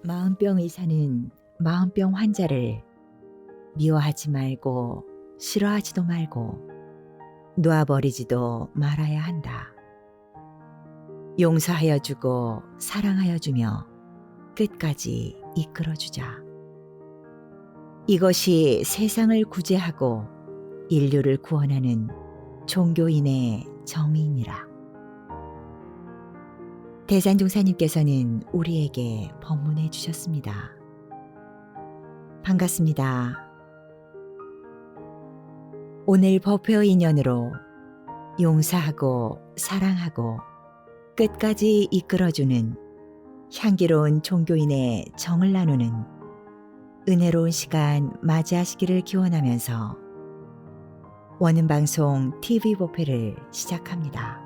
마음병 의사는 마음병 환자를 미워하지 말고 싫어하지도 말고 놓아버리지도 말아야 한다. 용서하여 주고 사랑하여 주며 끝까지 이끌어 주자. 이것이 세상을 구제하고 인류를 구원하는 종교인의 정의이니라. 대산종사님께서는 우리에게 법문해 주셨습니다. 반갑습니다. 오늘 법회 인연으로 용서하고 사랑하고 끝까지 이끌어주는 향기로운 종교인의 정을 나누는 은혜로운 시간 맞이하시기를 기원하면서 원음방송 TV 법회를 시작합니다.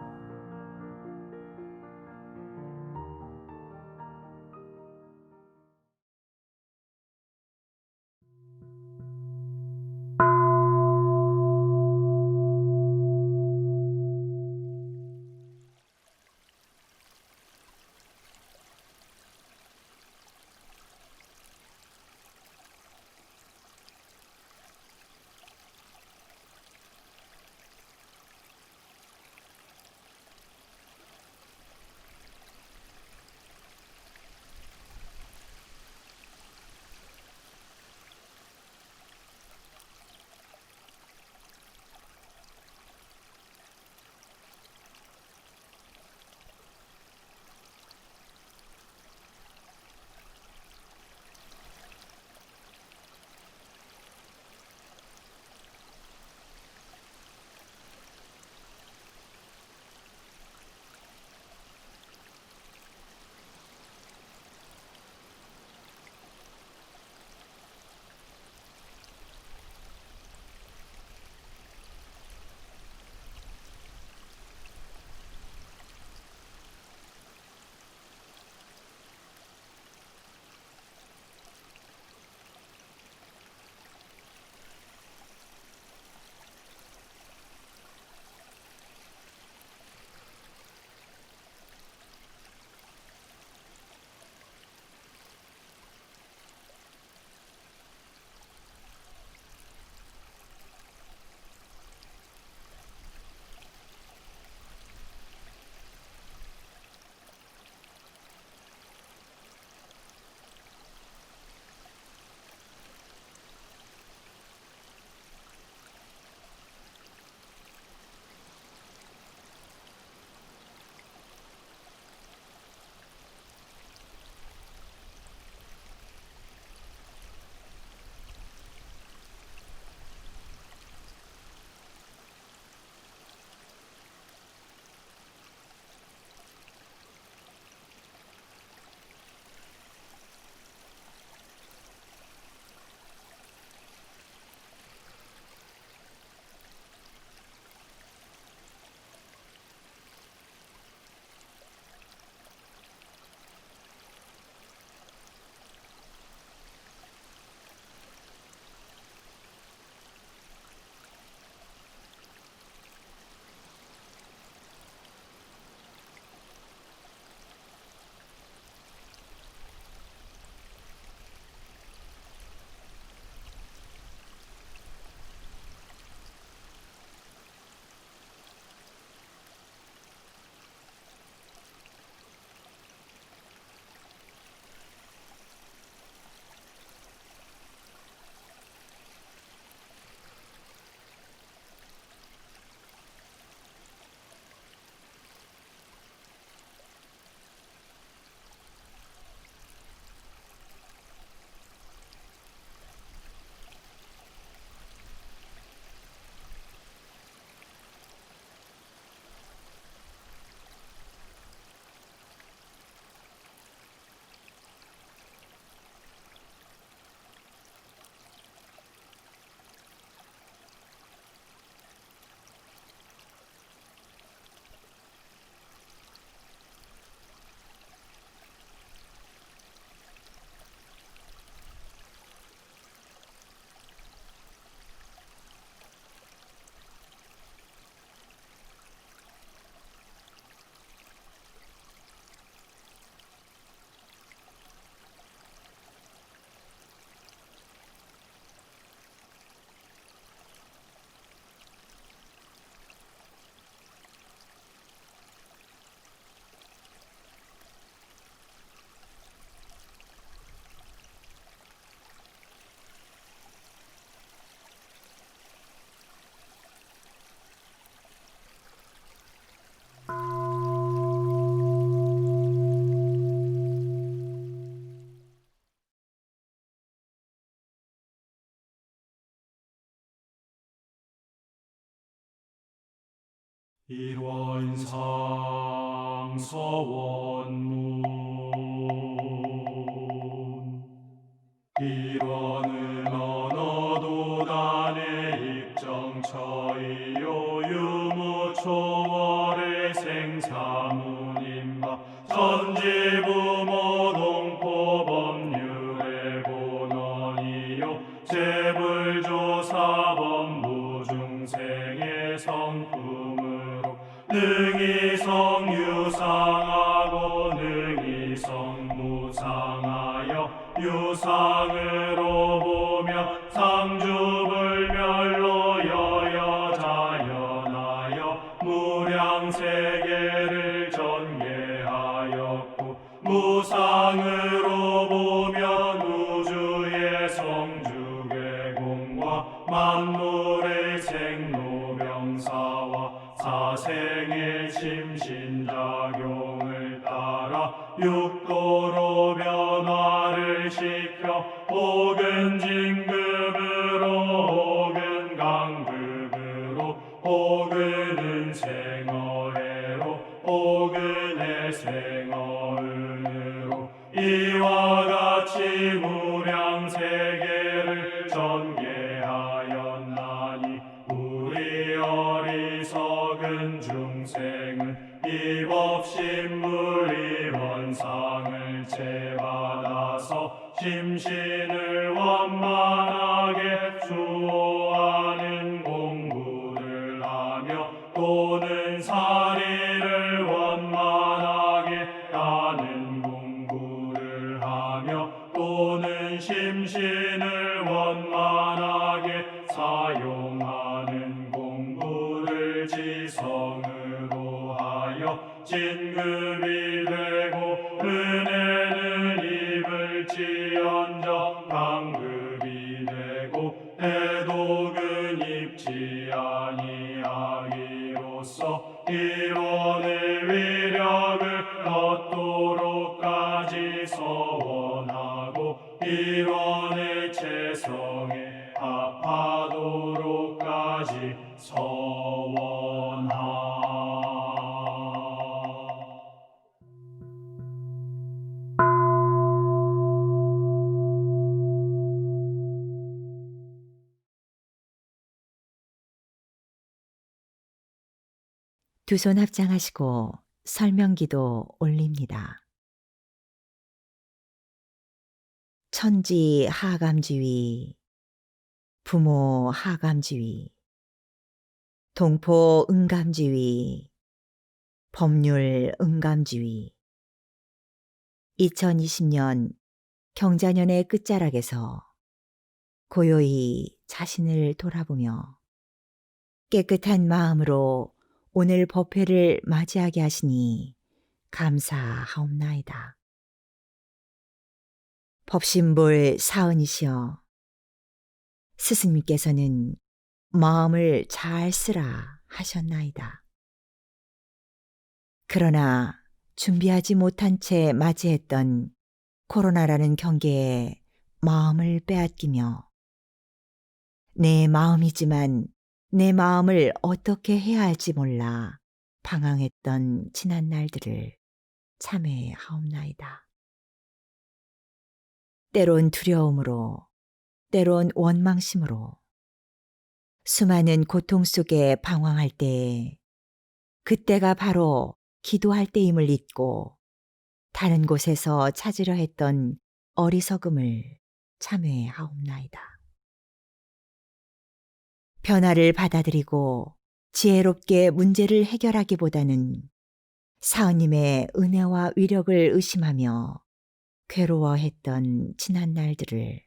일원상 서원문 일원은 언어도 단의 입정처이요 유무초월의 생사문임바 전지부모 동포법률의 본원이요 재불조사법무 중생의 성품으로 능히 성유상하고 능히 성무상하여 유상으로 보며 상주불멸로 여여자연하여 무량세계를 전개하였고 무상으로 보면 우주의 성주계공과 만물의 생로병사와 사생의 심신작용을 따라 육도로 변화를 시켜 혹은 진급으로 혹은 강급으로 혹은 은생어해로 혹은 해생어은으로 이와 같이 무량세계를 전개하였나니 우리 어리석은 중생은 이법신물이 원상을 채받아서 심신을 원만하게 수호하는 공부를 하며 또는 사리를 원만하게 하는 공부를 하며 또는 심신을 원만하게 사용하는 공부를 지성으로 하여 진급이 되고 은혜는 입을지언정 강급이 되고 대독은 입지 아니하기로써 일원의 위력을 얻도록까지 서원하고 일원의 체성에 합하도록까지 서원하. 두 손 합장하시고 설명기도 올립니다. 천지 하감지위, 부모 하감지위, 동포 응감지위, 법률 응감지위. 2020년 경자년의 끝자락에서 고요히 자신을 돌아보며 깨끗한 마음으로 오늘 법회를 맞이하게 하시니 감사하옵나이다. 법신볼 사은이시여, 스승님께서는 마음을 잘 쓰라 하셨나이다. 그러나 준비하지 못한 채 맞이했던 코로나라는 경계에 마음을 빼앗기며 내 마음이지만 내 마음을 어떻게 해야 할지 몰라 방황했던 지난 날들을 참회하옵나이다. 때론 두려움으로, 때론 원망심으로 수많은 고통 속에 방황할 때에 그때가 바로 기도할 때임을 잊고 다른 곳에서 찾으려 했던 어리석음을 참회하옵나이다. 변화를 받아들이고 지혜롭게 문제를 해결하기보다는 사은님의 은혜와 위력을 의심하며 괴로워했던 지난 날들을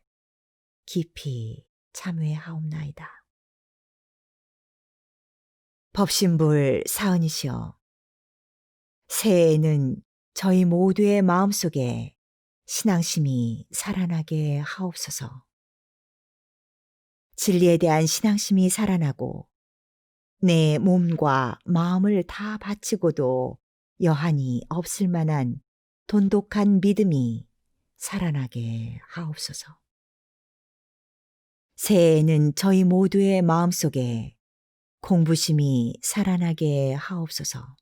깊이 참회하옵나이다. 법신불 사은이시여, 새해에는 저희 모두의 마음속에 신앙심이 살아나게 하옵소서. 진리에 대한 신앙심이 살아나고 내 몸과 마음을 다 바치고도 여한이 없을 만한 돈독한 믿음이 살아나게 하옵소서. 새해에는 저희 모두의 마음속에 공부심이 살아나게 하옵소서.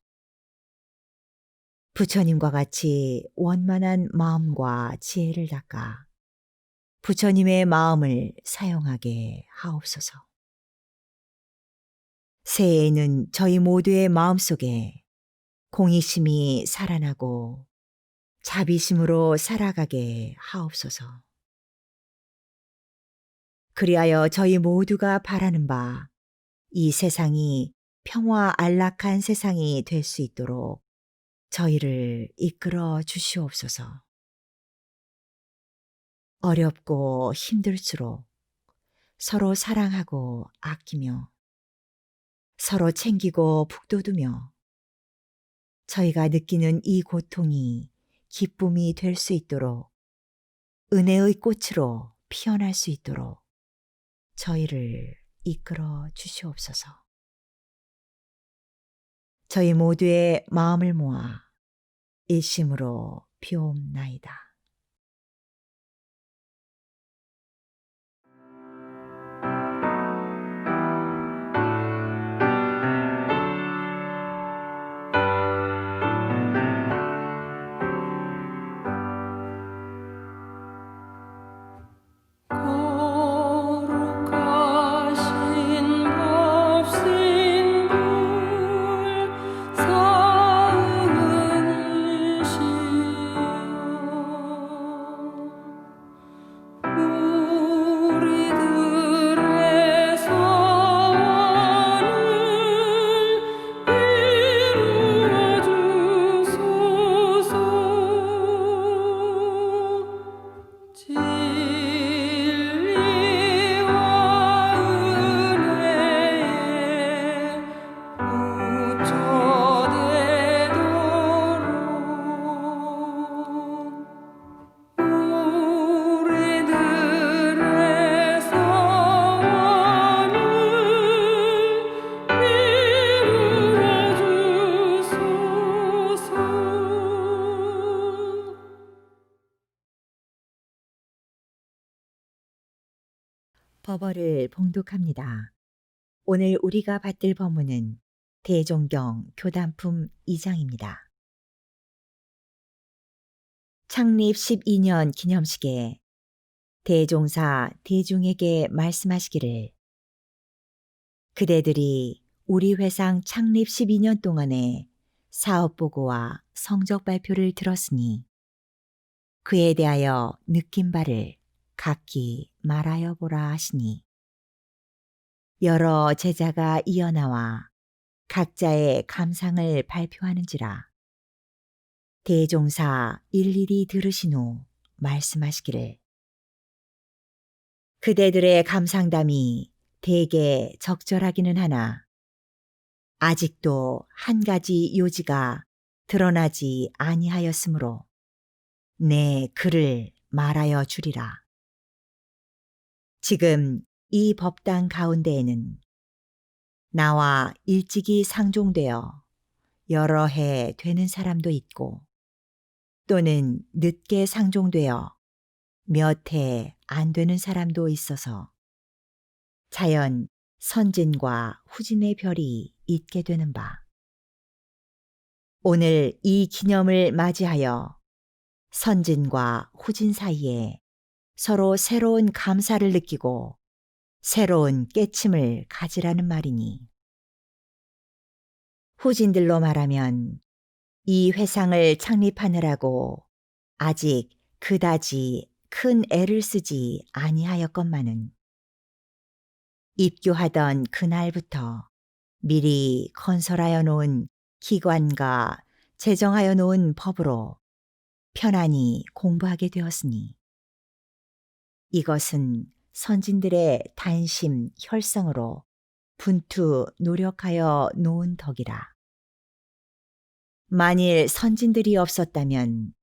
부처님과 같이 원만한 마음과 지혜를 닦아 부처님의 마음을 사용하게 하옵소서. 새해에는 저희 모두의 마음속에 공의심이 살아나고 자비심으로 살아가게 하옵소서. 그리하여 저희 모두가 바라는 바 이 세상이 평화 안락한 세상이 될 수 있도록 저희를 이끌어 주시옵소서. 어렵고 힘들수록 서로 사랑하고 아끼며 서로 챙기고 북돋우며 저희가 느끼는 이 고통이 기쁨이 될 수 있도록 은혜의 꽃으로 피어날 수 있도록 저희를 이끌어 주시옵소서. 저희 모두의 마음을 모아 일심으로 비옵나이다. 거룩하신 법신불 사은이시여 우리들의 소원을 이루어 주소서. 진리와 은혜에 부처되도록 우리들의 소원을 이루어 주소서. 법어를 봉독합니다. 오늘 우리가 받들 법문은 대종경 교단품 2장입니다. 창립 12년 기념식에 대종사 대중에게 말씀하시기를 그대들이 우리 회상 창립 12년 동안의 사업보고와 성적 발표를 들었으니 그에 대하여 느낀 바를 각기 말하여 보라 하시니 여러 제자가 이어나와 각자의 감상을 발표하는지라 대종사 일일이 들으신 후 말씀하시기를 그대들의 감상담이 대개 적절하기는 하나 아직도 한 가지 요지가 드러나지 아니하였으므로 내 글을 말하여 주리라. 지금 이 법당 가운데에는 나와 일찍이 상종되어 여러 해 되는 사람도 있고 또는 늦게 상종되어 몇 해 안 되는 사람도 있어서 자연 선진과 후진의 별이 있게 되는 바. 오늘 이 기념을 맞이하여 선진과 후진 사이에 서로 새로운 감사를 느끼고 새로운 깨침을 가지라는 말이니 후진들로 말하면 이 회상을 창립하느라고 아직 그다지 큰 애를 쓰지 아니하였건만은 입교하던 그날부터 미리 건설하여 놓은 기관과 제정하여 놓은 법으로 편안히 공부하게 되었으니 이것은 선진들의 단심 혈성으로 분투 노력하여 놓은 덕이라. 만일 선진들이 없었다면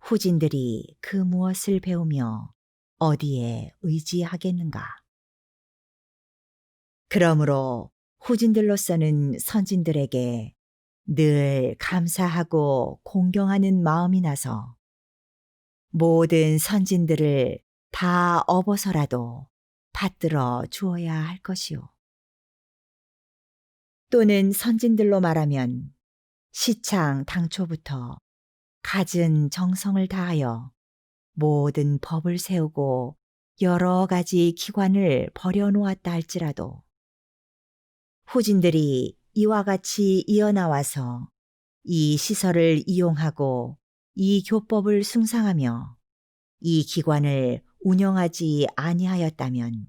후진들이 그 무엇을 배우며 어디에 의지하겠는가. 그러므로 후진들로서는 선진들에게 늘 감사하고 공경하는 마음이 나서 모든 선진들을 다 업어서라도 받들어 주어야 할 것이요. 또는 선진들로 말하면 시창 당초부터 갖은 정성을 다하여 모든 법을 세우고 여러 가지 기관을 버려놓았다 할지라도 후진들이 이와 같이 이어나와서 이 시설을 이용하고 이 교법을 숭상하며 이 기관을 운영하지 아니하였다면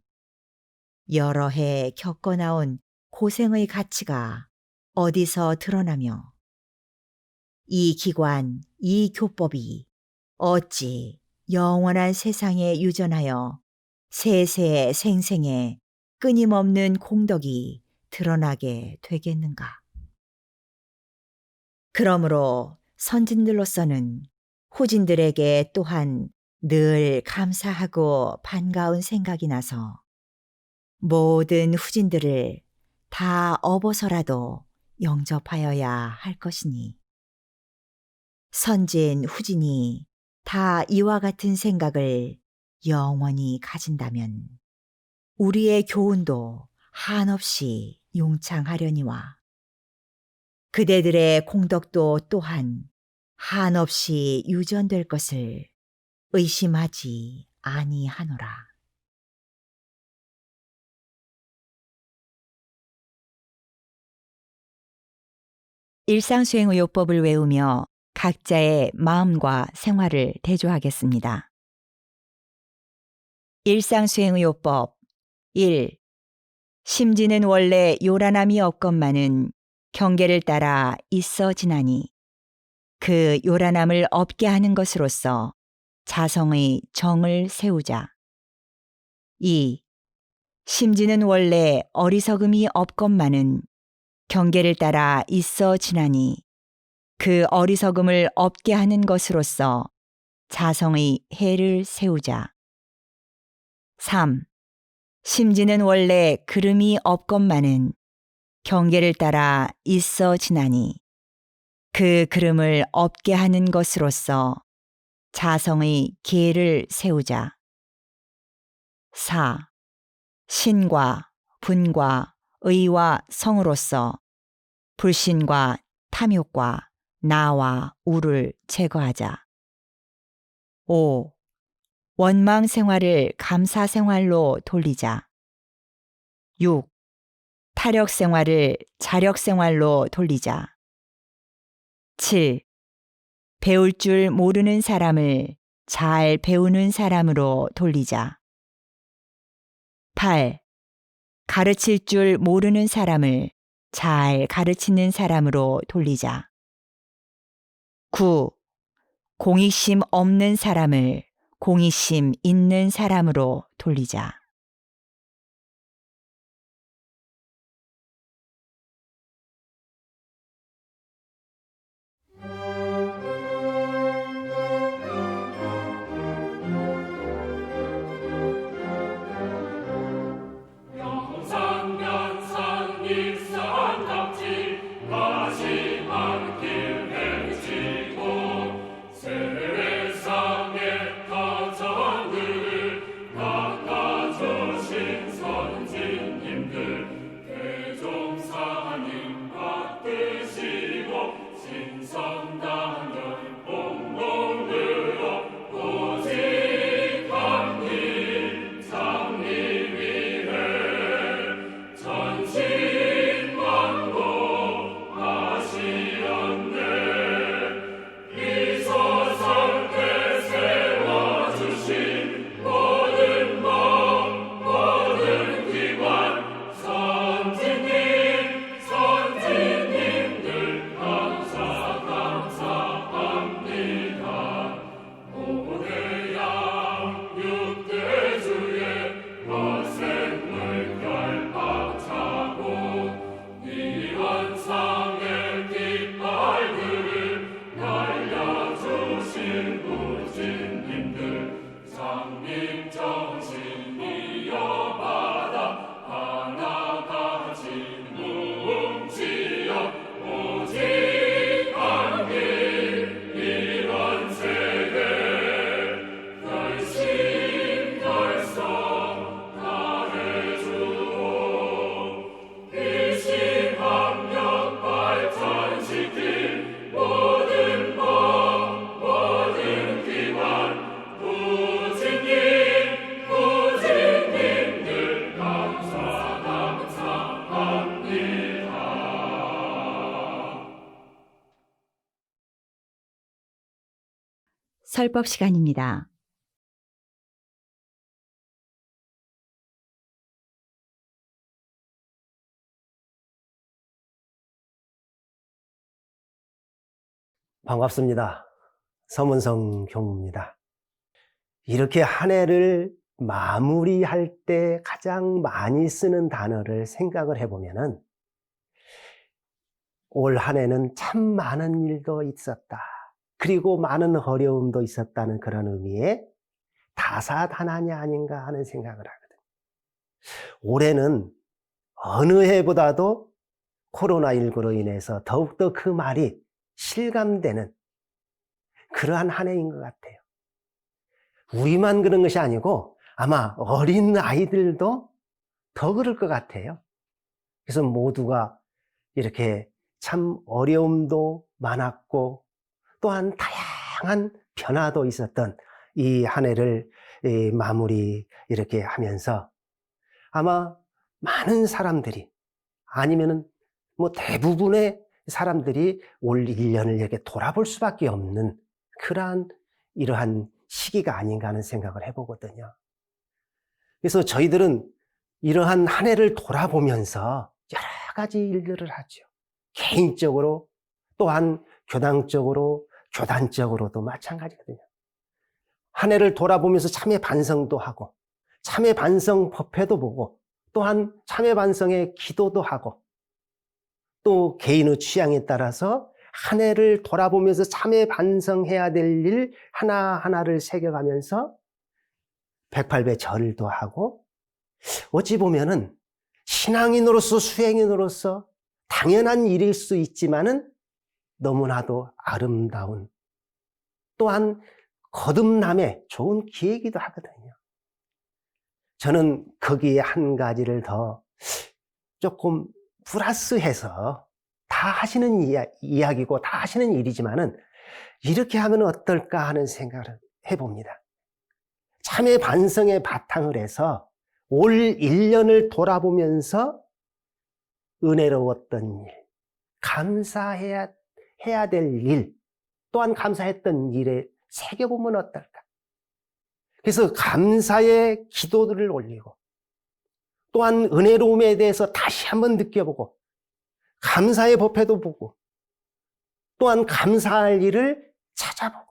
여러 해 겪어나온 고생의 가치가 어디서 드러나며 이 기관, 이 교법이 어찌 영원한 세상에 유전하여 세세 생생에 끊임없는 공덕이 드러나게 되겠는가. 그러므로 선진들로서는 후진들에게 또한 늘 감사하고 반가운 생각이 나서 모든 후진들을 다 업어서라도 영접하여야 할 것이니 선진 후진이 다 이와 같은 생각을 영원히 가진다면 우리의 교훈도 한없이 용창하려니와 그대들의 공덕도 또한 한없이 유전될 것을 의심하지 아니하노라. 일상수행의요법을 외우며 각자의 마음과 생활을 대조하겠습니다. 일상수행의요법 1. 심지는 원래 요란함이 없건만은 경계를 따라 있어 지나니 그 요란함을 없게 하는 것으로서 자성의 정을 세우자. 2. 심지는 원래 어리석음이 없건만은 경계를 따라 있어 지나니 그 어리석음을 없게 하는 것으로서 자성의 해를 세우자. 3. 심지는 원래 그름이 없건만은 경계를 따라 있어 지나니 그 그름을 없게 하는 것으로서 자성의 계를 세우자. 4. 신과 분과 의와 성으로서 불신과 탐욕과 나와 우를 제거하자. 5. 원망 생활을 감사 생활로 돌리자. 6. 타력 생활을 자력 생활로 돌리자. 7. 배울 줄 모르는 사람을 잘 배우는 사람으로 돌리자. 8. 가르칠 줄 모르는 사람을 잘 가르치는 사람으로 돌리자. 9. 공익심 없는 사람을 공익심 있는 사람으로 돌리자. 영산연산 일산답지 마지막 길 헤치고 세상의 타전들 깎아줘 설법 시간입니다. 반갑습니다. 서문성 교무입니다. 이렇게 한 해를 마무리할 때 가장 많이 쓰는 단어를 생각을 해보면은 올 한 해는 참 많은 일도 있었다. 그리고 많은 어려움도 있었다는 그런 의미의 다사다난이 아닌가 하는 생각을 하거든요. 올해는 어느 해보다도 코로나19로 인해서 더욱더 그 말이 실감되는 그러한 한 해인 것 같아요. 우리만 그런 것이 아니고 아마 어린 아이들도 더 그럴 것 같아요. 그래서 모두가 이렇게 참 어려움도 많았고 또한 다양한 변화도 있었던 이 한 해를 마무리 이렇게 하면서 아마 많은 사람들이 아니면은 뭐 대부분의 사람들이 올 1년을 이렇게 돌아볼 수밖에 없는 그러한 이러한 시기가 아닌가 하는 생각을 해보거든요. 그래서 저희들은 이러한 한 해를 돌아보면서 여러 가지 일들을 하죠. 개인적으로 또한 교당적으로 교단적으로도 마찬가지거든요. 한 해를 돌아보면서 참회 반성도 하고 참회 반성 법회도 보고 또한 참회 반성의 기도도 하고 또 개인의 취향에 따라서 한 해를 돌아보면서 참회 반성해야 될 일 하나하나를 새겨가면서 108배 절도 하고 어찌 보면은 신앙인으로서 수행인으로서 당연한 일일 수 있지만은 너무나도 아름다운 또한 거듭남의 좋은 기회이기도 하거든요. 저는 거기에 한 가지를 더 조금 플러스해서 다 하시는 이야기고 다 하시는 일이지만은 이렇게 하면 어떨까 하는 생각을 해봅니다. 참회 반성에 바탕을 해서 올 1년을 돌아보면서 은혜로웠던 일, 감사해야 될 일, 또한 감사했던 일에 새겨보면 어떨까? 그래서 감사의 기도들을 올리고 또한 은혜로움에 대해서 다시 한번 느껴보고 감사의 법회도 보고 또한 감사할 일을 찾아보고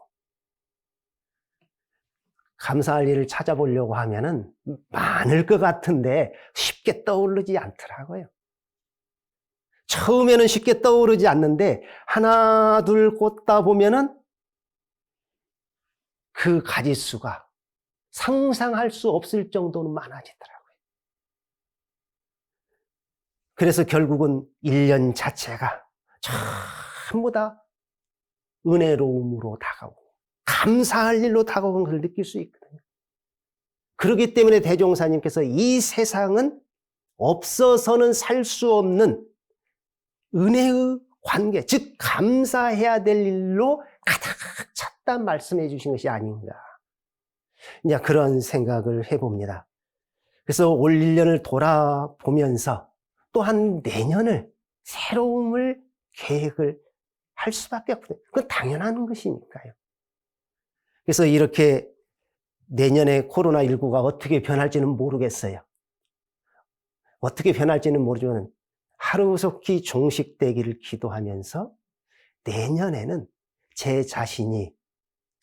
감사할 일을 찾아보려고 하면은 많을 것 같은데 쉽게 떠오르지 않더라고요. 처음에는 쉽게 떠오르지 않는데 하나 둘 꽂다 보면은 그 가지수가 상상할 수 없을 정도로 많아지더라고요. 그래서 결국은 1년 자체가 전부 다 은혜로움으로 다가오고 감사할 일로 다가오는 걸 느낄 수 있거든요. 그렇기 때문에 대종사님께서 이 세상은 없어서는 살 수 없는 은혜의 관계, 즉 감사해야 될 일로 가득 찼다 말씀해 주신 것이 아닌가. 이제 그런 생각을 해봅니다. 그래서 올 1년을 돌아보면서 또한 내년을 새로움을 계획을 할 수밖에 없거든요. 그건 당연한 것이니까요. 그래서 이렇게 내년에 코로나19가 어떻게 변할지는 모르겠어요. 어떻게 변할지는 모르지만 하루속히 종식되기를 기도하면서 내년에는 제 자신이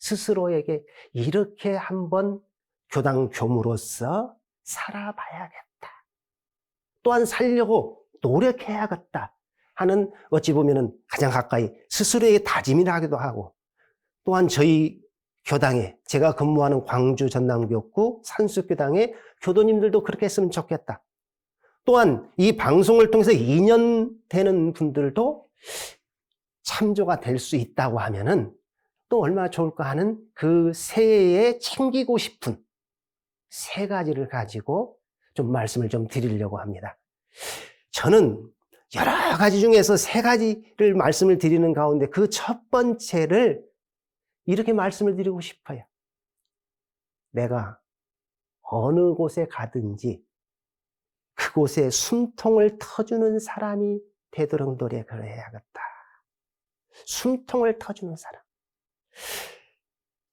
스스로에게 이렇게 한번 교당 교무로서 살아봐야겠다. 또한 살려고 노력해야겠다 하는 어찌 보면은 가장 가까이 스스로에게 다짐이라기도 하고 또한 저희 교당에 제가 근무하는 광주 전남교구 산수교당의 교도님들도 그렇게 했으면 좋겠다. 또한 이 방송을 통해서 2년 되는 분들도 참조가 될 수 있다고 하면은 또 얼마나 좋을까 하는 그 새해에 챙기고 싶은 세 가지를 가지고 좀 말씀을 좀 드리려고 합니다. 저는 여러 가지 중에서 세 가지를 말씀을 드리는 가운데 그 첫 번째를 이렇게 말씀을 드리고 싶어요. 내가 어느 곳에 가든지 그곳에 숨통을 터주는 사람이 되도록 노력을 해야겠다. 숨통을 터주는 사람.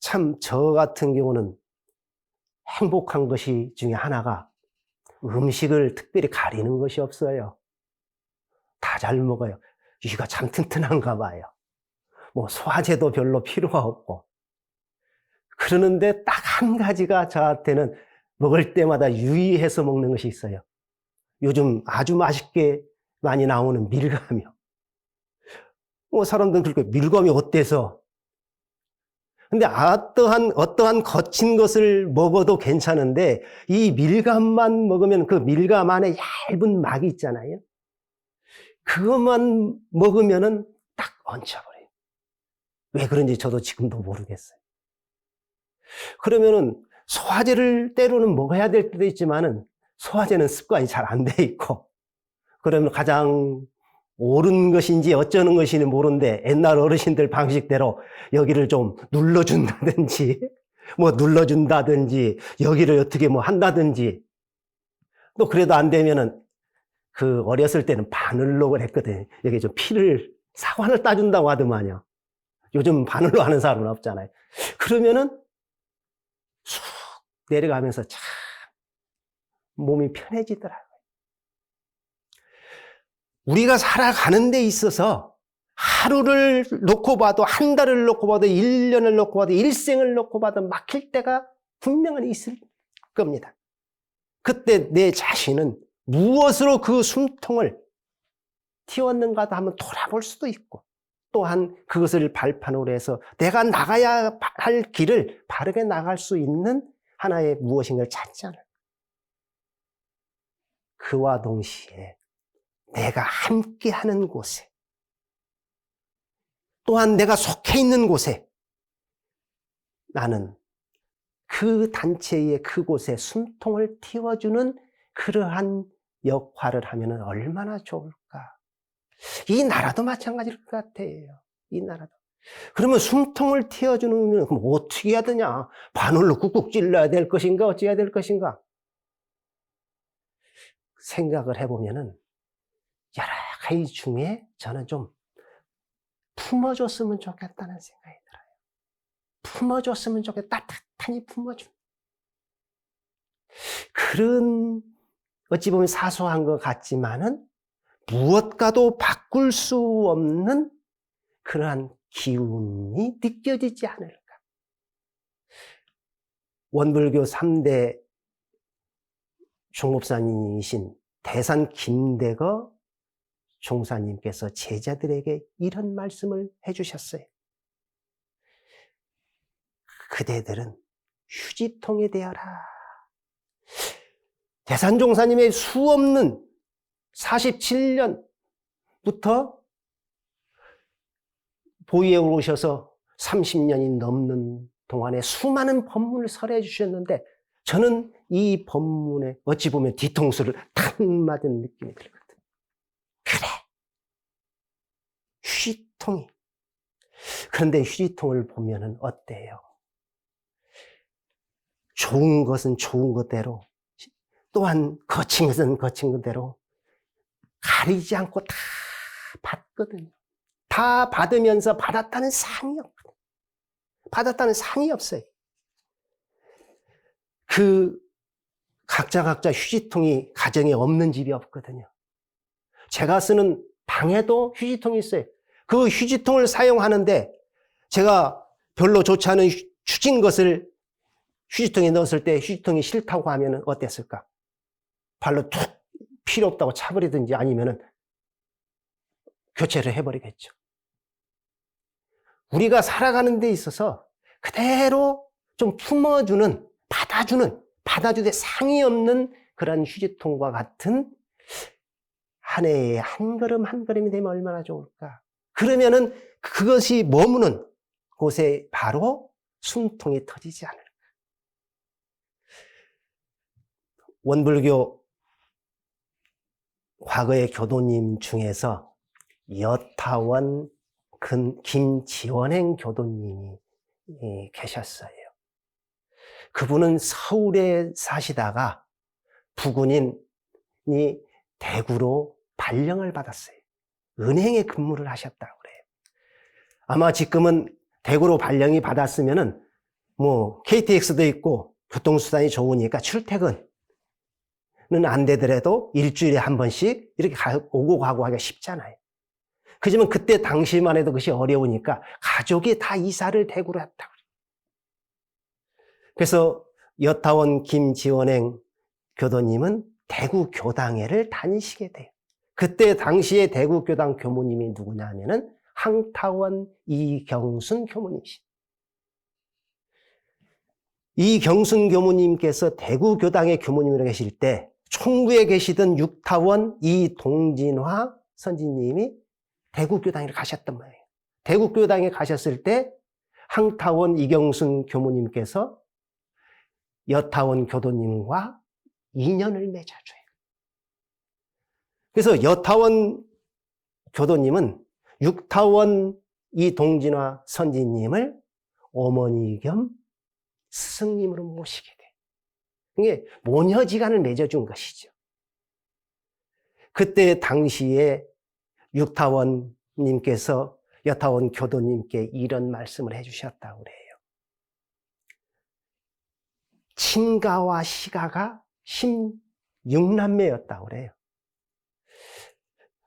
참 저 같은 경우는 행복한 것이 중에 하나가 음식을 특별히 가리는 것이 없어요. 다 잘 먹어요. 위가 참 튼튼한가 봐요. 뭐 소화제도 별로 필요가 없고. 그러는데 딱 한 가지가 저한테는 먹을 때마다 유의해서 먹는 것이 있어요. 요즘 아주 맛있게 많이 나오는 밀감이요. 뭐 사람들은 그렇게 밀감이 어때서? 근데 어떠한 거친 것을 먹어도 괜찮은데 이 밀감만 먹으면 그 밀감 안에 얇은 막이 있잖아요. 그것만 먹으면은 딱 얹혀버려요. 왜 그런지 저도 지금도 모르겠어요. 그러면은 소화제를 때로는 먹어야 될 때도 있지만은 소화제는 습관이 잘 안 돼 있고, 그러면 가장 옳은 것인지 어쩌는 것인지 모르는데 옛날 어르신들 방식대로 여기를 좀 눌러준다든지 뭐 눌러준다든지 여기를 어떻게 뭐 한다든지, 또 그래도 안 되면은 그 어렸을 때는 바늘로 했거든요. 여기 좀 피를 사관을 따준다고 하더만요. 요즘 바늘로 하는 사람은 없잖아요. 그러면은 쑥 내려가면서 참 몸이 편해지더라고요. 우리가 살아가는 데 있어서 하루를 놓고 봐도, 한 달을 놓고 봐도, 1년을 놓고 봐도, 일생을 놓고 봐도 막힐 때가 분명히 있을 겁니다. 그때 내 자신은 무엇으로 그 숨통을 틔웠는가도 한번 돌아볼 수도 있고, 또한 그것을 발판으로 해서 내가 나가야 할 길을 바르게 나갈 수 있는 하나의 무엇인가를 찾잖아요. 그와 동시에 내가 함께하는 곳에, 또한 내가 속해 있는 곳에 나는 그 단체의 그곳에 숨통을 틔워주는 그러한 역할을 하면 얼마나 좋을까. 이 나라도 마찬가지일 것 같아요. 이 나라도. 그러면 숨통을 틔워주는, 그럼 어떻게 해야 되냐? 바늘로 꾹꾹 찔러야 될 것인가? 어찌해야 될 것인가? 생각을 해보면은 여러 가지 중에 저는 좀 품어줬으면 좋겠다는 생각이 들어요. 품어줬으면 좋겠다. 따뜻하니 품어준. 그런 어찌 보면 사소한 것 같지만은 무엇과도 바꿀 수 없는 그러한 기운이 느껴지지 않을까. 원불교 3대 종업사님이신 대산 김대거 종사님께서 제자들에게 이런 말씀을 해주셨어요. 그대들은 휴지통이 되어라. 대산 종사님의 수없는 47년부터 보위에 오셔서 30년이 넘는 동안에 수많은 법문을 설해 주셨는데, 저는 이 법문에 어찌 보면 뒤통수를 탁 맞은 느낌이 들거든요. 그래, 휴지통이. 그런데 휴지통을 보면은 어때요? 좋은 것은 좋은 것대로, 또한 거친 것은 거친 것대로 가리지 않고 다 받거든요. 다 받으면서 받았다는 상이 없거든요. 받았다는 상이 없어요. 그 각자 휴지통이 가정에 없는 집이 없거든요. 제가 쓰는 방에도 휴지통이 있어요. 그 휴지통을 사용하는데 제가 별로 좋지 않은 휴진 것을 휴지통에 넣었을 때 휴지통이 싫다고 하면 어땠을까? 발로 툭 필요 없다고 차버리든지 아니면은 교체를 해버리겠죠. 우리가 살아가는 데 있어서 그대로 좀 품어주는, 받아주되 상이 없는 그런 휴지통과 같은 한 해에 한 걸음 한 걸음이 되면 얼마나 좋을까. 그러면은 그것이 머무는 곳에 바로 숨통이 터지지 않을까. 원불교 과거의 교도님 중에서 여타원 김지원행 교도님이 계셨어요. 그분은 서울에 사시다가 부군인이 대구로 발령을 받았어요. 은행에 근무를 하셨다고 그래요. 아마 지금은 대구로 발령이 받았으면은 뭐 KTX도 있고 교통수단이 좋으니까 출퇴근은 안 되더라도 일주일에 한 번씩 이렇게 오고 가고 하기가 쉽잖아요. 그지만 그때 당시만 해도 그것이 어려우니까 가족이 다 이사를 대구로 했다고. 그래서 여타원 김지원행 교도님은 대구 교당회를 다니시게 돼요. 그때 당시에 대구 교당 교무님이 누구냐 하면은 항타원 이경순 교무님이십니다. 이경순 교무님께서 대구 교당의 교무님으로 계실 때 총부에 계시던 육타원 이동진화 선지님이 대구 교당에 가셨단 말이에요. 대구 교당에 가셨을 때 항타원 이경순 교무님께서 여타원 교도님과 인연을 맺어줘요. 그래서 여타원 교도님은 육타원 이동진화 선지님을 어머니 겸 스승님으로 모시게 돼요. 이게 모녀지간을 맺어준 것이죠. 그때 당시에 육타원님께서 여타원 교도님께 이런 말씀을 해주셨다고 그래요. 친가와 시가가 16남매였다고 그래요.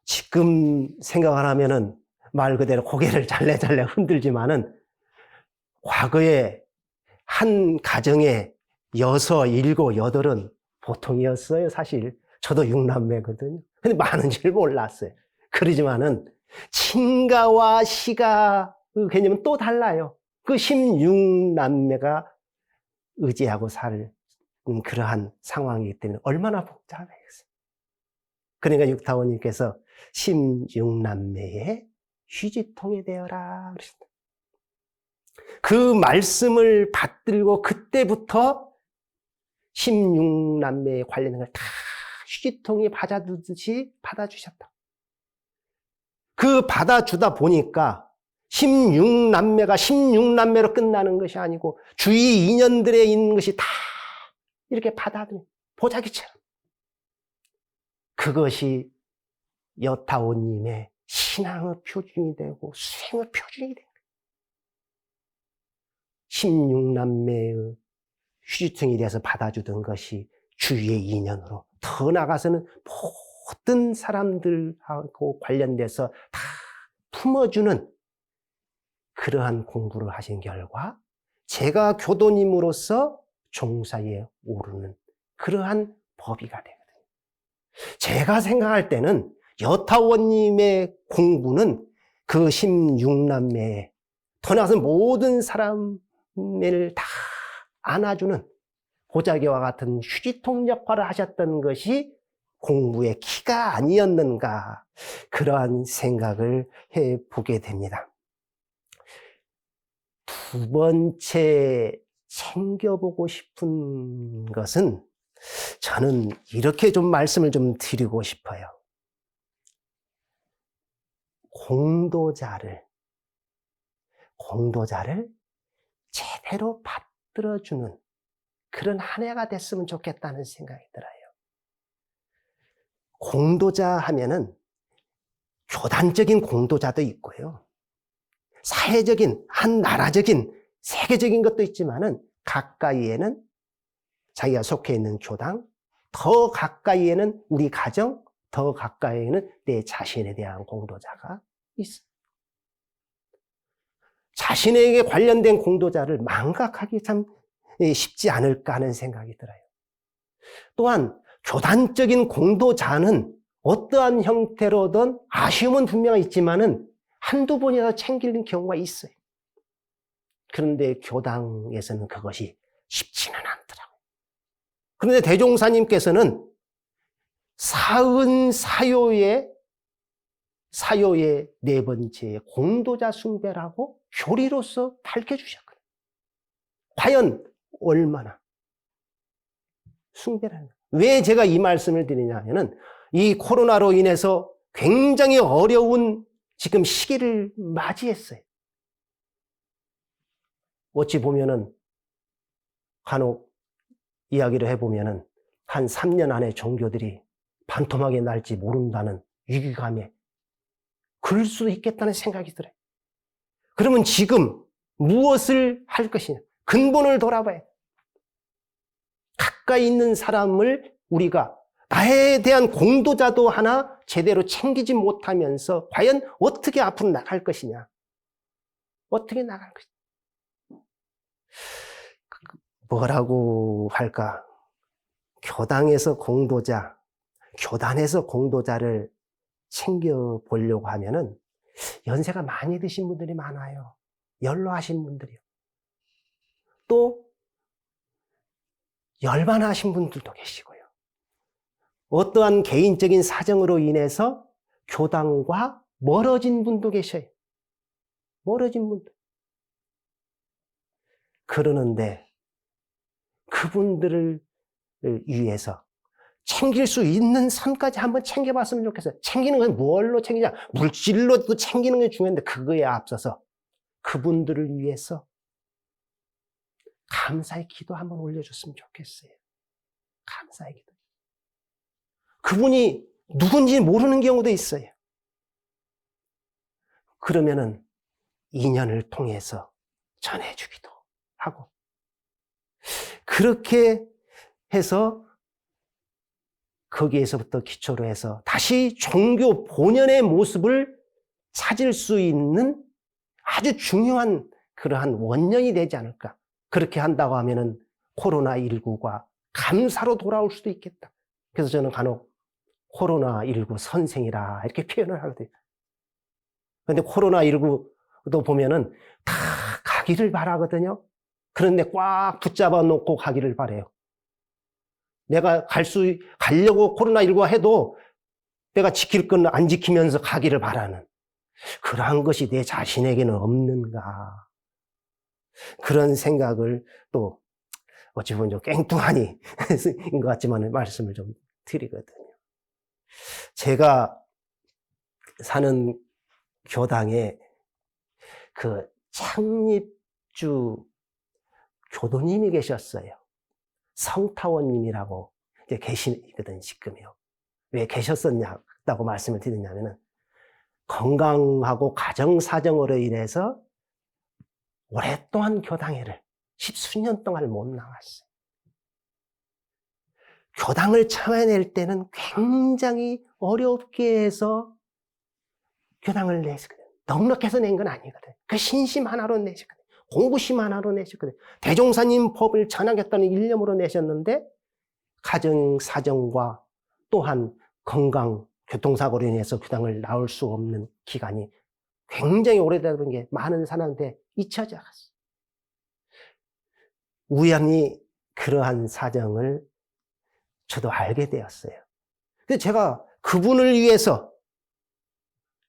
지금 생각을 하면은 말 그대로 고개를 잘래잘래 흔들지만은 과거에 한 가정에 6, 7, 8은 보통이었어요. 사실 저도 6남매거든요. 근데 많은 줄 몰랐어요. 그러지만은 친가와 시가 그 개념은 또 달라요. 그 16남매가 의지하고 살 그러한 상황이기 때문에 얼마나 복잡해요. 그러니까 육타원님께서 16남매의 휴지통이 되어라 그러신다. 그 말씀을 받들고 그때부터 16남매에 관련된 걸 다 휴지통이 받아두듯이 받아주셨다. 그 받아주다 보니까 16남매가 16남매로 끝나는 것이 아니고 주위 인연들에 있는 것이 다 이렇게 받아들인 보자기처럼. 그것이 여타원님의 신앙의 표준이 되고 수행의 표준이 된 거예요. 16남매의 휴지통이 돼서 받아주던 것이 주위의 인연으로 더 나아가서는 모든 사람들하고 관련돼서 다 품어주는 그러한 공부를 하신 결과 제가 교도님으로서 종사에 오르는 그러한 법이가 되거든요. 제가 생각할 때는 여타원님의 공부는 그 16남매에 더 나아가서 모든 사람을 다 안아주는 보자기와 같은 휴지통 역할을 하셨던 것이 공부의 키가 아니었는가 그러한 생각을 해보게 됩니다. 두 번째 챙겨보고 싶은 것은 저는 이렇게 좀 말씀을 좀 드리고 싶어요. 공도자를 제대로 받들어주는 그런 한 해가 됐으면 좋겠다는 생각이 들어요. 공도자 하면은 교단적인 공도자도 있고요. 사회적인, 한 나라적인, 세계적인 것도 있지만은 가까이에는 자기가 속해 있는 교당, 더 가까이에는 우리 가정, 더 가까이에는 내 자신에 대한 공도자가 있어요. 자신에게 관련된 공도자를 망각하기 참 쉽지 않을까 하는 생각이 들어요. 또한 교단적인 공도자는 어떠한 형태로든 아쉬움은 분명히 있지만은 한두 번이라도 챙기는 경우가 있어요. 그런데 교당에서는 그것이 쉽지는 않더라고요. 그런데 대종사님께서는 사요의 네 번째 공도자 숭배라고 교리로서 밝혀주셨거든요. 과연 얼마나 숭배라는 거예요. 왜 제가 이 말씀을 드리냐 하면은 이 코로나로 인해서 굉장히 어려운 지금 시기를 맞이했어요. 어찌 보면은 간혹 이야기를 해보면은 한 3년 안에 종교들이 반토막이 날지 모른다는 위기감에 그럴 수도 있겠다는 생각이 들어요. 그러면 지금 무엇을 할 것이냐? 근본을 돌아봐야 돼. 가까이 있는 사람을 우리가 나에 대한 공도자도 하나 제대로 챙기지 못하면서 과연 어떻게 앞으로 나갈 것이냐. 어떻게 나갈 것이냐. 뭐라고 할까? 교당에서 공도자, 교단에서 공도자를 챙겨보려고 하면은 연세가 많이 드신 분들이 많아요. 연로하신 분들이요. 또 열반하신 분들도 계시고요. 어떠한 개인적인 사정으로 인해서 교당과 멀어진 분도 계셔요. 멀어진 분들. 그러는데 그분들을 위해서 챙길 수 있는 선까지 한번 챙겨봤으면 좋겠어요. 챙기는 건 뭘로 챙기냐? 물질로도 챙기는 게 중요한데 그거에 앞서서 그분들을 위해서 감사의 기도 한번 올려줬으면 좋겠어요. 감사의 기도. 그분이 누군지 모르는 경우도 있어요. 그러면은 인연을 통해서 전해주기도 하고 그렇게 해서 거기에서부터 기초로 해서 다시 종교 본연의 모습을 찾을 수 있는 아주 중요한 그러한 원년이 되지 않을까. 그렇게 한다고 하면은 코로나19가 감사로 돌아올 수도 있겠다. 그래서 저는 간혹 코로나19 선생이라 이렇게 표현을 하거든요. 그런데 코로나19도 보면은 다 가기를 바라거든요. 그런데 꽉 붙잡아 놓고 가기를 바라요. 내가 가려고 코로나19가 해도 내가 지킬 건 안 지키면서 가기를 바라는 그러한 것이 내 자신에게는 없는가. 그런 생각을 또 어찌 보면 좀 깽뚱하니 인 것 같지만 말씀을 좀 드리거든요. 제가 사는 교당에 그 창립주 교도님이 계셨어요. 성타원님이라고 이제 계시거든요, 지금요. 왜 계셨었냐고 말씀을 드리냐면은 건강하고 가정사정으로 인해서 오랫동안 교당회를 10수년 동안 못 나왔어요. 교당을 참아낼 때는 굉장히 어렵게 해서 교당을 내셨거든요. 넉넉해서 낸 건 아니거든요. 그 신심 하나로 내셨거든요. 공부심 하나로 내셨거든요. 대종사님 법을 전하겠다는 일념으로 내셨는데 가정 사정과 또한 건강, 교통사고로 인해서 교당을 나올 수 없는 기간이 굉장히 오래되는 게 많은 사람한테 잊혀져 갔어요. 우연히 그러한 사정을 저도 알게 되었어요. 근데 제가 그분을 위해서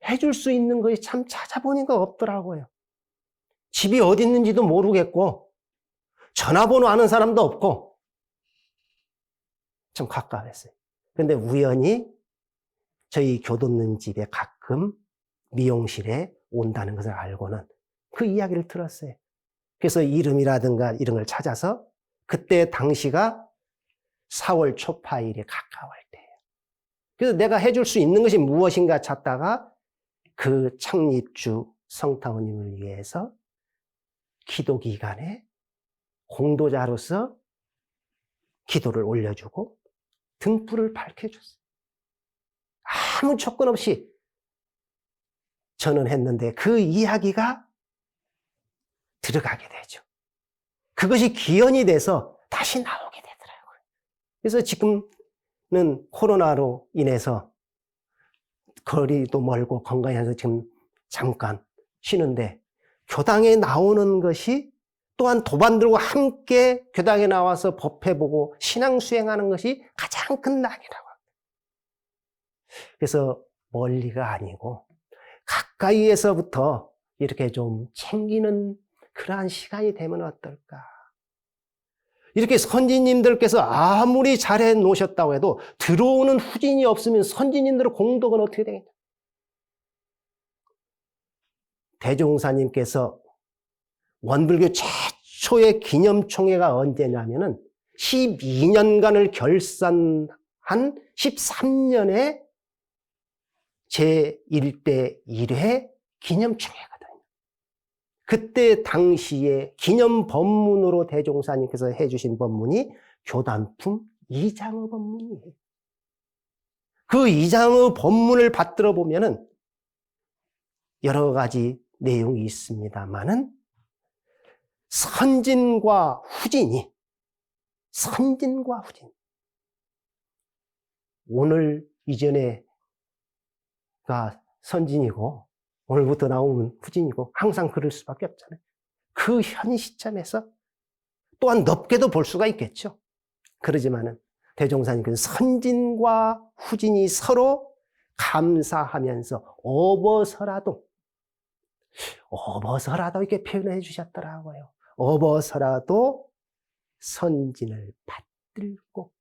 해줄 수 있는 것이 참 찾아보니까 없더라고요. 집이 어디 있는지도 모르겠고 전화번호 아는 사람도 없고 좀 가까웠어요. 그런데 우연히 저희 교도님 집에 가끔 미용실에 온다는 것을 알고는 그 이야기를 들었어요. 그래서 이름이라든가 이런 걸 찾아서 그때 당시가 4월 초파일에 가까울 때예요. 그래서 내가 해줄 수 있는 것이 무엇인가 찾다가 그 창립주 성타원님을 위해서 기도 기간에 공도자로서 기도를 올려주고 등불을 밝혀줬어요. 아무 조건 없이 전언했는데 그 이야기가 들어가게 되죠. 그것이 기원이 돼서 다시 나오게 되더라고요. 그래서 지금은 코로나로 인해서 거리도 멀고 건강해서 지금 잠깐 쉬는데 교당에 나오는 것이 또한 도반들과 함께 교당에 나와서 법회보고 신앙 수행하는 것이 가장 큰 낙이라고 합니다. 그래서 멀리가 아니고 가까이에서부터 이렇게 좀 챙기는 그러한 시간이 되면 어떨까. 이렇게 선진님들께서 아무리 잘해 놓으셨다고 해도 들어오는 후진이 없으면 선진님들의 공덕은 어떻게 되겠냐. 대종사님께서 원불교 최초의 기념총회가 언제냐면은 12년간을 결산한 13년에 제1대 1회 기념총회거든요. 그때 당시에 기념 법문으로 대종사님께서 해주신 법문이 교단품 이장의 법문이에요. 그 이장의 법문을 받들어 보면은 여러 가지 내용이 있습니다만은 선진과 후진 오늘 이전에가 선진이고 오늘부터 나오면 후진이고 항상 그럴 수밖에 없잖아요. 그 현 시점에서 또한 넓게도 볼 수가 있겠죠. 그러지만은 대종사님께서 선진과 후진이 서로 감사하면서 업어서라도 이렇게 표현해 주셨더라고요. 업어서라도 선진을 받들고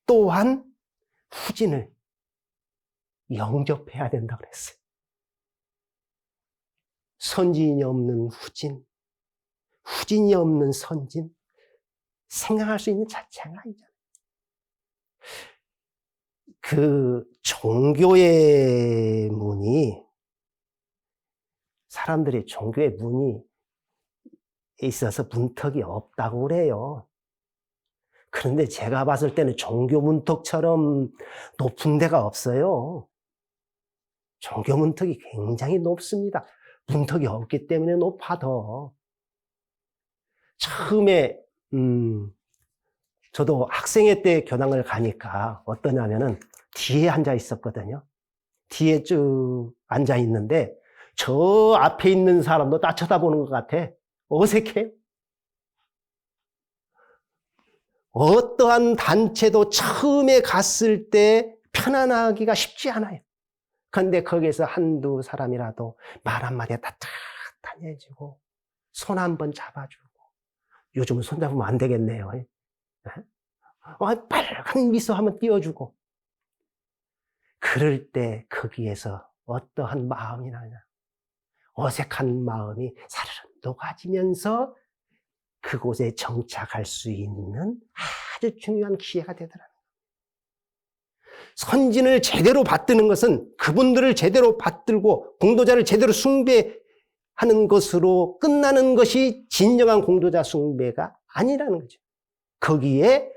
또한 후진을 영접해야 된다고 그랬어요. 선진이 없는 후진, 후진이 없는 선진, 생각할 수 있는 자체가 아니잖아요. 그 종교의 문이, 사람들이 종교의 문이 있어서 문턱이 없다고 그래요. 그런데 제가 봤을 때는 종교 문턱처럼 높은 데가 없어요. 종교 문턱이 굉장히 높습니다. 문턱이 없기 때문에 높아 더. 처음에 저도 학생회 때 교당을 가니까 어떠냐면은 뒤에 앉아 있었거든요. 뒤에 쭉 앉아 있는데 저 앞에 있는 사람도 딱 쳐다보는 것 같아. 어색해요. 어떠한 단체도 처음에 갔을 때 편안하기가 쉽지 않아요. 그런데 거기서 한두 사람이라도 말 한마디에 따뜻해지고 손 한번 잡아주고, 요즘은 손 잡으면 안 되겠네요. 빨간 미소 한번 띄워주고, 그럴 때 거기에서 어떠한 마음이 나냐, 어색한 마음이 사르르 녹아지면서 그곳에 정착할 수 있는 아주 중요한 기회가 되더라고요. 선진을 제대로 받드는 것은 그분들을 제대로 받들고 공도자를 제대로 숭배하는 것으로 끝나는 것이 진정한 공도자 숭배가 아니라는 거죠. 거기에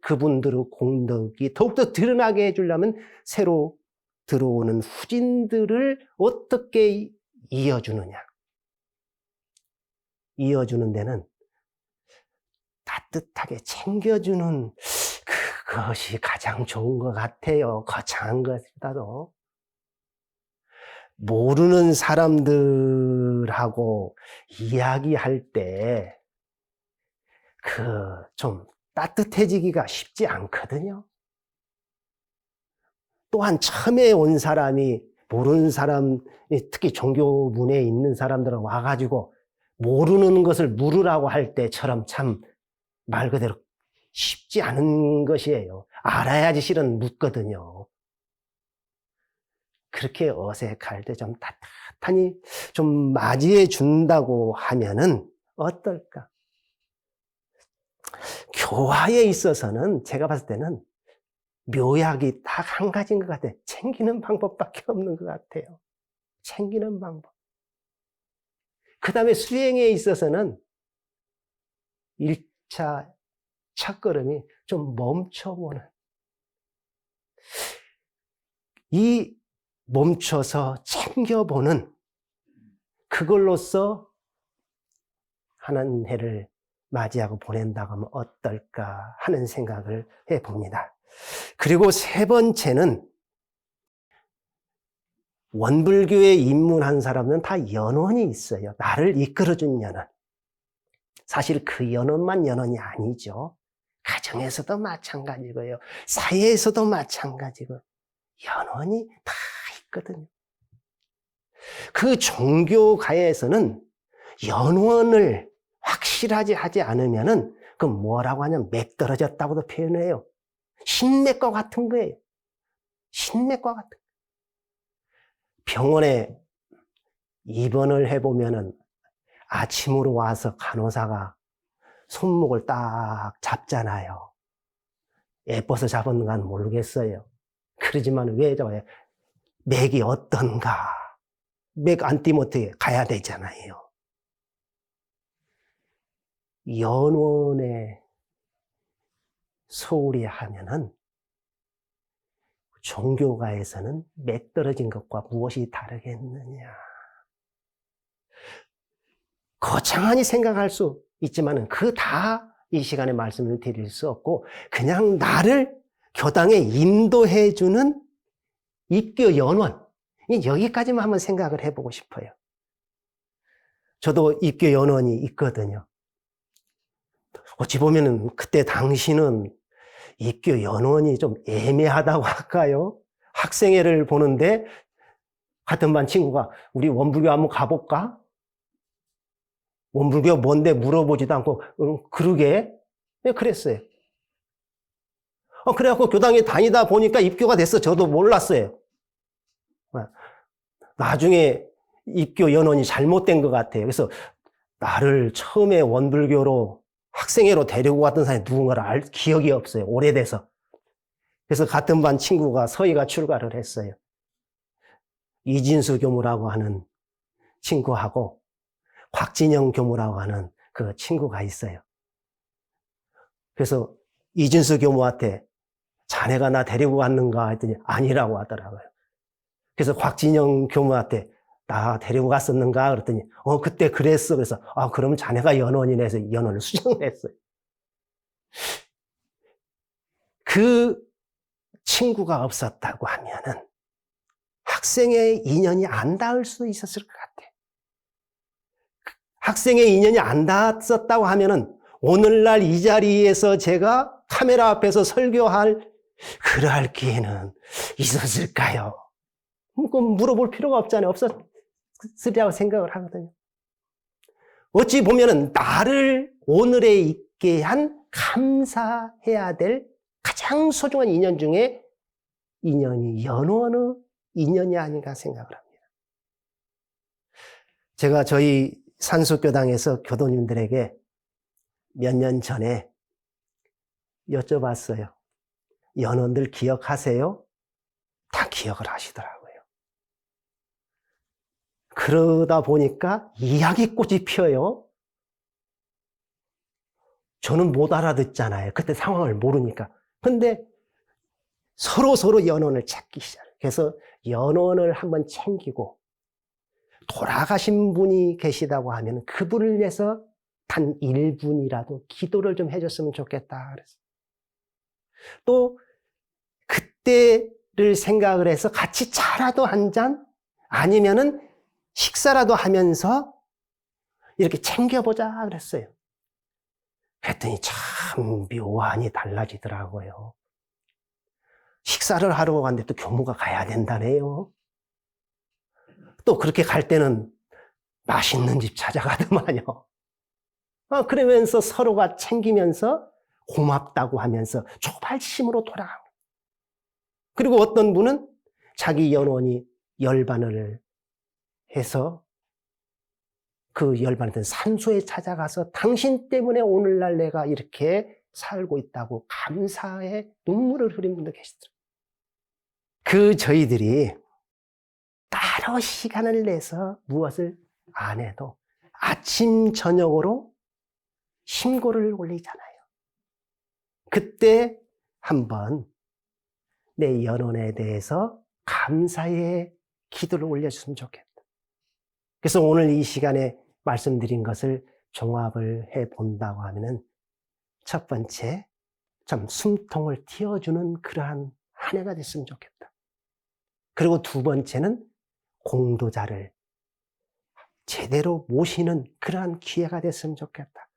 그분들의 공덕이 더욱더 드러나게 해주려면 새로 들어오는 후진들을 어떻게 이어주느냐. 이어주는 데는 따뜻하게 챙겨주는 그것이 가장 좋은 것 같아요. 거창한 것보다도. 모르는 사람들하고 이야기할 때 좀 따뜻해지기가 쉽지 않거든요. 또한 처음에 온 사람이 모르는 사람, 특히 종교문에 있는 사람들은 와가지고 모르는 것을 물으라고 할 때처럼 참 말 그대로 쉽지 않은 것이에요. 알아야지 실은 묻거든요. 그렇게 어색할 때 좀 따뜻하니 좀 맞이해 준다고 하면은 어떨까? 교화에 있어서는 제가 봤을 때는 묘약이 딱 한 가지인 것 같아요. 챙기는 방법밖에 없는 것 같아요. 챙기는 방법. 그 다음에 수행에 있어서는 1차 첫걸음이 좀 멈춰보는, 이 멈춰서 챙겨보는, 그걸로써 한 해를 맞이하고 보낸다고 하면 어떨까 하는 생각을 해봅니다. 그리고 세 번째는 원불교에 입문한 사람은 다 연원이 있어요. 나를 이끌어준 연원. 사실 그 연원만 연원이 아니죠. 가정에서도 마찬가지고요. 사회에서도 마찬가지고 연원이 다 있거든요. 그 종교가에서는 연원을 확실하지 하지 않으면은 그 뭐라고 하냐면 맥 떨어졌다고도 표현해요. 신맥과 같은 거예요. 신맥과 같은 거예요. 병원에 입원을 해보면은 아침으로 와서 간호사가 손목을 딱 잡잖아요. 예뻐서 잡았는가는 모르겠어요. 그러지만 왜 잡아요? 맥이 어떤가? 맥 안티모트에 가야 되잖아요. 연원에 소홀히 하면은 종교가에서는 맥 떨어진 것과 무엇이 다르겠느냐. 거창하니 생각할 수 있지만은 그 다 이 시간에 말씀을 드릴 수 없고 그냥 나를 교당에 인도해주는 입교 연원, 여기까지만 한번 생각을 해보고 싶어요. 저도 입교 연원이 있거든요. 어찌 보면은 그때 당시는 입교 연원이 좀 애매하다고 할까요? 학생회를 보는데 같은 반 친구가 우리 원불교 한번 가볼까? 원불교 뭔데 물어보지도 않고 그러게? 네, 그랬어요. 그래갖고 교당에 다니다 보니까 입교가 됐어. 저도 몰랐어요. 나중에 입교 연원이 잘못된 것 같아요. 그래서 나를 처음에 원불교로 학생회로 데리고 갔던 사람이 누군가를 알 기억이 없어요. 오래돼서. 그래서 같은 반 친구가 서희가 출가를 했어요. 이진수 교무라고 하는 친구하고 곽진영 교무라고 하는 그 친구가 있어요. 그래서 이진수 교무한테 자네가 나 데리고 갔는가 했더니 아니라고 하더라고요. 그래서 곽진영 교무한테 나 데리고 갔었는가 그랬더니 그때 그랬어. 그래서 그러면 자네가 연원이네 해서 연원을 수정을 했어요. 그 친구가 없었다고 하면은 학생의 인연이 안 닿을 수도 있었을 것 같아요. 학생의 인연이 안 닿았었다고 하면은 오늘날 이 자리에서 제가 카메라 앞에서 설교할 그러할 기회는 있었을까요? 그건 물어볼 필요가 없잖아요. 없었으리라고 생각을 하거든요. 어찌 보면은 나를 오늘에 있게 한 감사해야 될 가장 소중한 인연 중에 인연이 연원의 인연이 아닌가 생각을 합니다. 제가 저희 산수교당에서 교도님들에게 몇 년 전에 여쭤봤어요. 연원들 기억하세요? 다 기억을 하시더라고요. 그러다 보니까 이야기꽃이 피어요. 저는 못 알아듣잖아요. 그때 상황을 모르니까. 근데 서로 연원을 찾기 시작해요. 그래서 연원을 한번 챙기고 돌아가신 분이 계시다고 하면 그분을 위해서 단 1분이라도 기도를 좀 해줬으면 좋겠다. 그래서 또 그때를 생각을 해서 같이 차라도 한 잔 아니면은 식사라도 하면서 이렇게 챙겨보자 그랬어요. 그랬더니 참 묘한이 달라지더라고요. 식사를 하러 갔는데 또 교무가 가야 된다네요. 또 그렇게 갈 때는 맛있는 집 찾아가더만요. 그러면서 서로가 챙기면서 고맙다고 하면서 조발심으로 돌아가고. 그리고 어떤 분은 자기 연원이 열반을 해서 그 열반했던 산소에 찾아가서 당신 때문에 오늘날 내가 이렇게 살고 있다고 감사의 눈물을 흘린 분도 계시더라고요. 그 저희들이 따로 시간을 내서 무엇을 안 해도 아침 저녁으로 신고를 올리잖아요. 그때 한번 내 연원에 대해서 감사의 기도를 올려줬으면 좋겠다. 그래서 오늘 이 시간에 말씀드린 것을 종합을 해본다고 하면은 첫 번째, 참 숨통을 틔워주는 그러한 한 해가 됐으면 좋겠다. 그리고 두 번째는 공도자를 제대로 모시는 그러한 기회가 됐으면 좋겠다.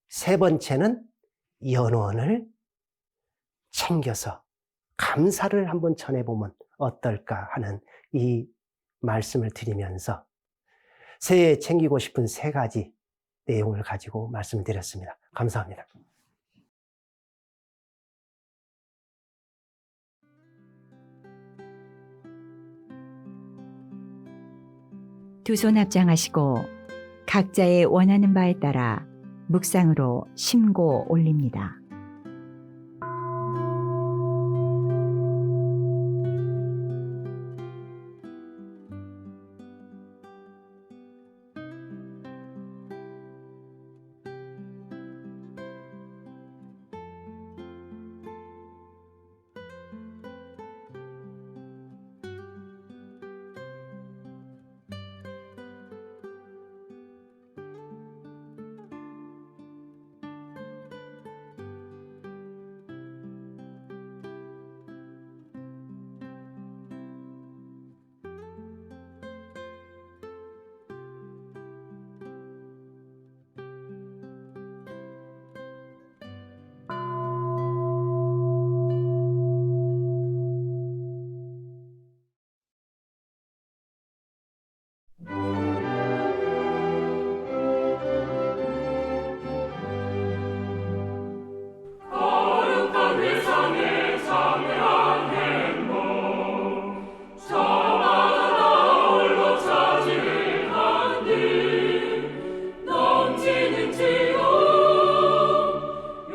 세 번째는 연원을 챙겨서 감사를 한번 전해보면 어떨까 하는 이 말씀을 드리면서 새해에 챙기고 싶은 세 가지 내용을 가지고 말씀드렸습니다. 감사합니다. 두 손 합장하시고 각자의 원하는 바에 따라 묵상으로 심고 올립니다. 거룩한 회상에 참여한 행복 저마다 나 홀로 차지를 한뒤 넘치는 즐거움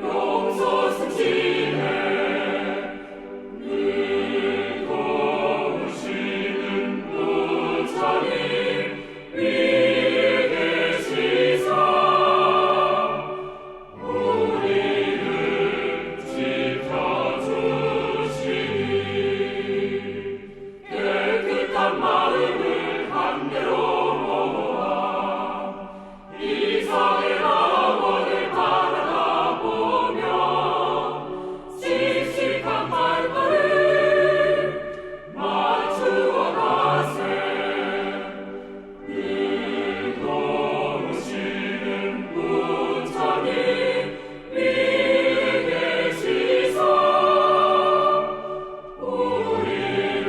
용서 승진해 늘 도우시는 부처님 위에 계시사 우리를 지켜주시니 깨끗한 마음을 한대로 모아 이상의 낙원을 바라다 보며 씩씩한 발걸음 맞추어 가세 늘 도우시는 부처님 위에 계시사 우리를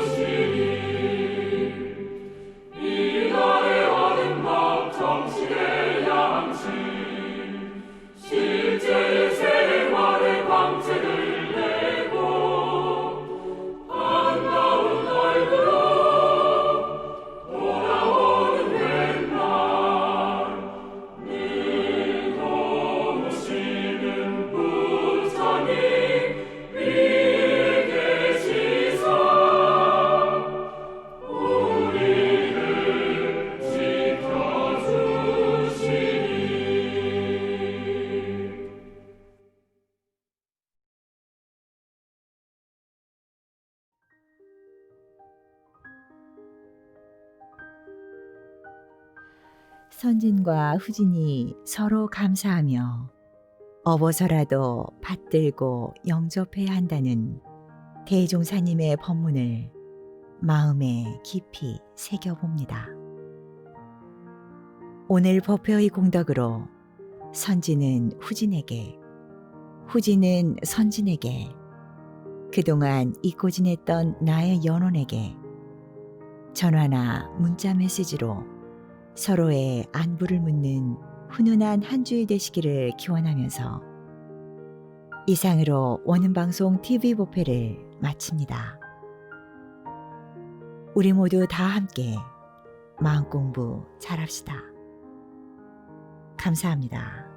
지켜주시니 이날의 어둠막 정신의 양식 실제의 생활의 광채를 내고 반가운 얼굴로 돌아오는 옛날 늘 도우시는 부처님 위에 계시사 우리를 지켜주시니 선진과 후진이 서로 감사하며 업어서라도 받들고 영접해야 한다는 대종사님의 법문을 마음에 깊이 새겨봅니다. 오늘 법회의 공덕으로 선진은 후진에게, 후진은 선진에게, 그동안 잊고 지냈던 나의 연원에게 전화나 문자 메시지로 서로의 안부를 묻는 훈훈한 한 주일 되시기를 기원하면서 이상으로 원음방송 TV 법회를 마칩니다. 우리 모두 다 함께 마음공부 잘합시다. 감사합니다.